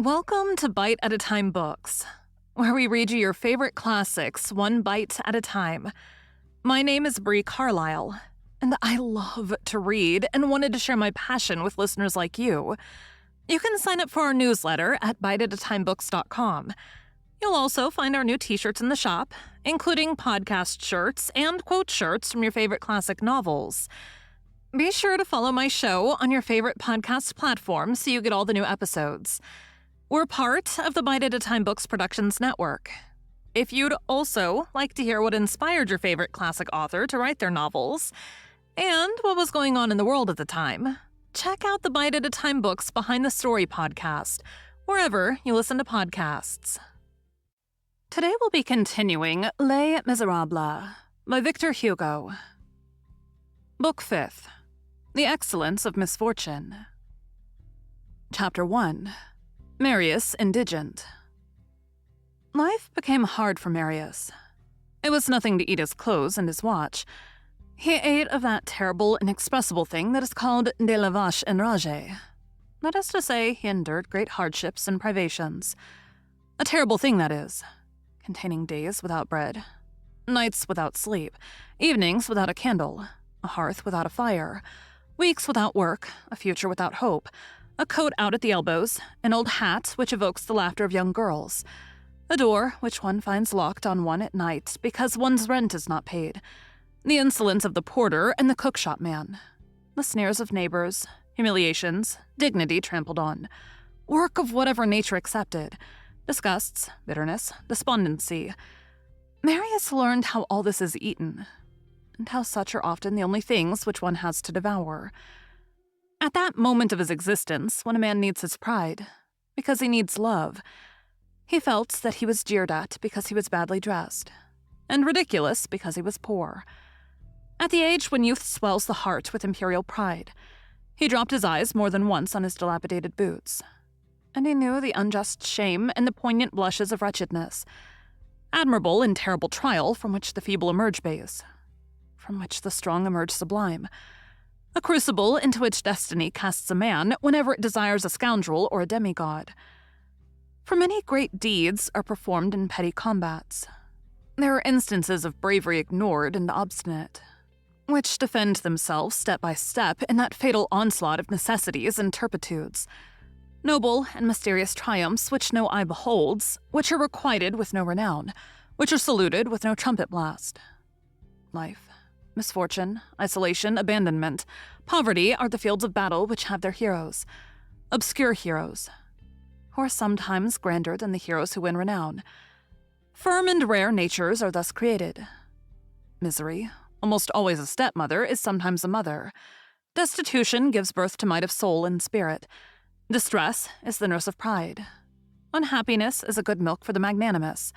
Welcome to Bite at a Time Books, where we read you your favorite classics one bite at a time. My name is Bree Carlile, and I love to read and wanted to share my passion with listeners like you. You can sign up for our newsletter at biteatatimebooks.com. You'll also find our new t-shirts in the shop, including podcast shirts and quote shirts from your favorite classic novels. Be sure to follow my show on your favorite podcast platform so you get all the new episodes. We're part of the Bite at a Time Books Productions Network. If you'd also like to hear what inspired your favorite classic author to write their novels, and what was going on in the world at the time, check out the Bite at a Time Books Behind the Story podcast, wherever you listen to podcasts. Today we'll be continuing Les Miserables by Victor Hugo. Book 5th, The Excellence of Misfortune. Chapter 1. Marius Indigent. Life became hard for Marius. It was nothing to eat his clothes and his watch. He ate of that terrible, inexpressible thing that is called de la vache enragée. That is to say, he endured great hardships and privations. A terrible thing, that is, containing days without bread, nights without sleep, evenings without a candle, a hearth without a fire, weeks without work, a future without hope, a coat out at the elbows, an old hat which evokes the laughter of young girls, a door which one finds locked on one at night because one's rent is not paid, the insolence of the porter and the cookshop man, the sneers of neighbors, humiliations, dignity trampled on, work of whatever nature accepted, disgusts, bitterness, despondency. Marius learned how all this is eaten, and how such are often the only things which one has to devour. At that moment of his existence, when a man needs his pride, because he needs love, he felt that he was jeered at because he was badly dressed, and ridiculous because he was poor. At the age when youth swells the heart with imperial pride, he dropped his eyes more than once on his dilapidated boots, and he knew the unjust shame and the poignant blushes of wretchedness, admirable and terrible trial from which the feeble emerge base, from which the strong emerge sublime, a crucible into which destiny casts a man whenever it desires a scoundrel or a demigod. For many great deeds are performed in petty combats. There are instances of bravery ignored and obstinate, which defend themselves step by step in that fatal onslaught of necessities and turpitudes. Noble and mysterious triumphs which no eye beholds, which are requited with no renown, which are saluted with no trumpet blast. Life, misfortune, isolation, abandonment, poverty are the fields of battle which have their heroes, obscure heroes, who are sometimes grander than the heroes who win renown. Firm and rare natures are thus created. Misery, almost always a stepmother, is sometimes a mother. Destitution gives birth to might of soul and spirit. Distress is the nurse of pride. Unhappiness is a good milk for the magnanimous.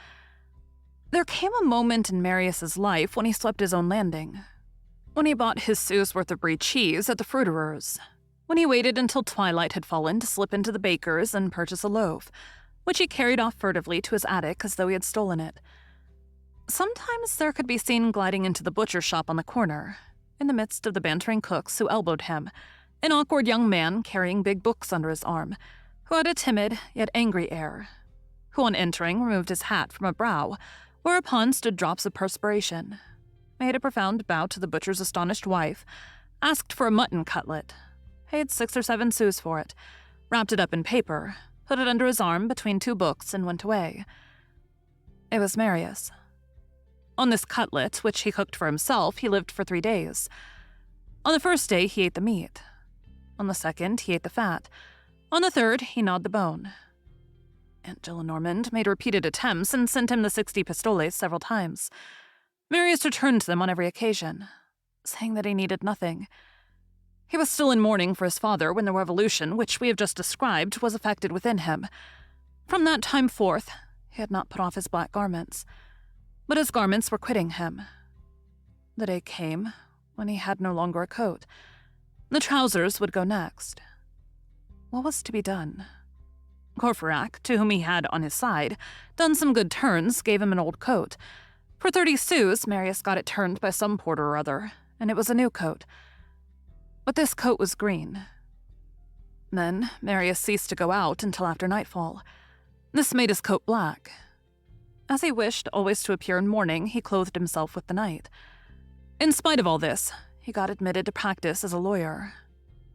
There came a moment in Marius's life when he swept his own landing, when he bought his sous worth of brie cheese at the fruiterer's, when he waited until twilight had fallen to slip into the baker's and purchase a loaf, which he carried off furtively to his attic as though he had stolen it. Sometimes there could be seen gliding into the butcher's shop on the corner, in the midst of the bantering cooks who elbowed him, an awkward young man carrying big books under his arm, who had a timid yet angry air, who on entering removed his hat from a brow, whereupon stood drops of perspiration, made a profound bow to the butcher's astonished wife, asked for a mutton cutlet, paid 6 or 7 sous for it, wrapped it up in paper, put it under his arm between 2 books, and went away. It was Marius. On this cutlet, which he cooked for himself, he lived for 3 days. On the first day he ate the meat. On the second he ate the fat. On the third he gnawed the bone. Aunt Gillenormand made repeated attempts and sent him the 60 pistoles several times. Marius returned them on every occasion, saying that he needed nothing. He was still in mourning for his father when the revolution which we have just described was effected within him. From that time forth, he had not put off his black garments, but his garments were quitting him. The day came when he had no longer a coat. The trousers would go next. What was to be done? Courfeyrac, to whom he had, on his side, done some good turns, gave him an old coat. For 30 sous, Marius got it turned by some porter or other, and it was a new coat. But this coat was green. Then Marius ceased to go out until after nightfall. This made his coat black. As he wished always to appear in mourning, he clothed himself with the night. In spite of all this, he got admitted to practice as a lawyer.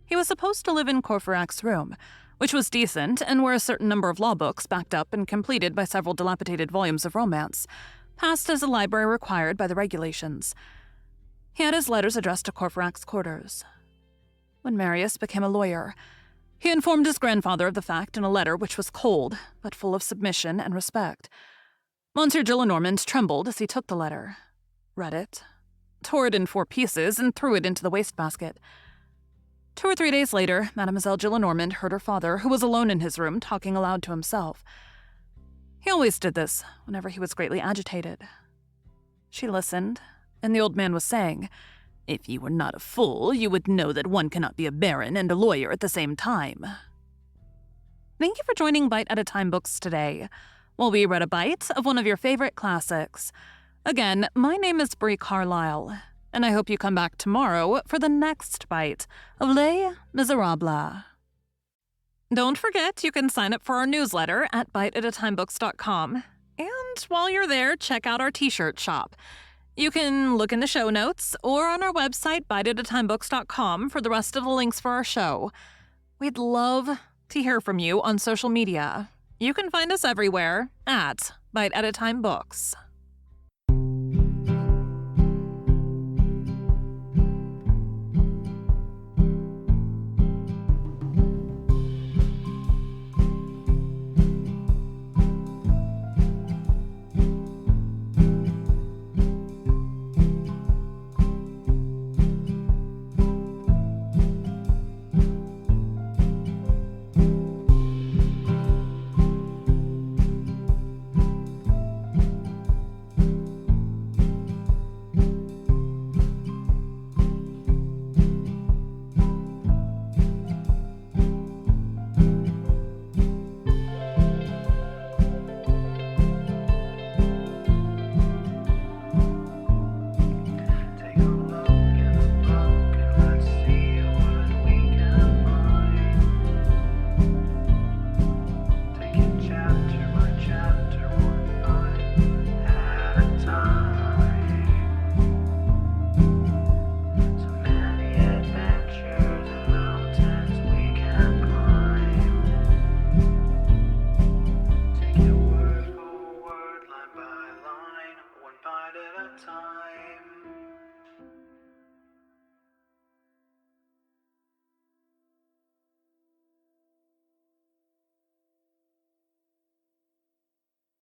He was supposed to live in Courfeyrac's room, which was decent and where a certain number of law books, backed up and completed by several dilapidated volumes of romance, passed as a library required by the regulations. He had his letters addressed to Courfeyrac's quarters. When Marius became a lawyer, he informed his grandfather of the fact in a letter which was cold, but full of submission and respect. Monsieur Gillenormand trembled as he took the letter, read it, tore it in 4 pieces, and threw it into the wastebasket. 2 or 3 days later, Mademoiselle Gillenormand heard her father, who was alone in his room, talking aloud to himself. He always did this whenever he was greatly agitated. She listened, and the old man was saying, "If you were not a fool, you would know that one cannot be a baron and a lawyer at the same time." Thank you for joining Bite at a Time Books today, while we read a bite of one of your favorite classics. Again, my name is Bree Carlile, and I hope you come back tomorrow for the next bite of Les Miserables. Don't forget, you can sign up for our newsletter at biteatatimebooks.com. And while you're there, check out our t-shirt shop. You can look in the show notes or on our website, biteatatimebooks.com, for the rest of the links for our show. We'd love to hear from you on social media. You can find us everywhere at Bite at a Time Books.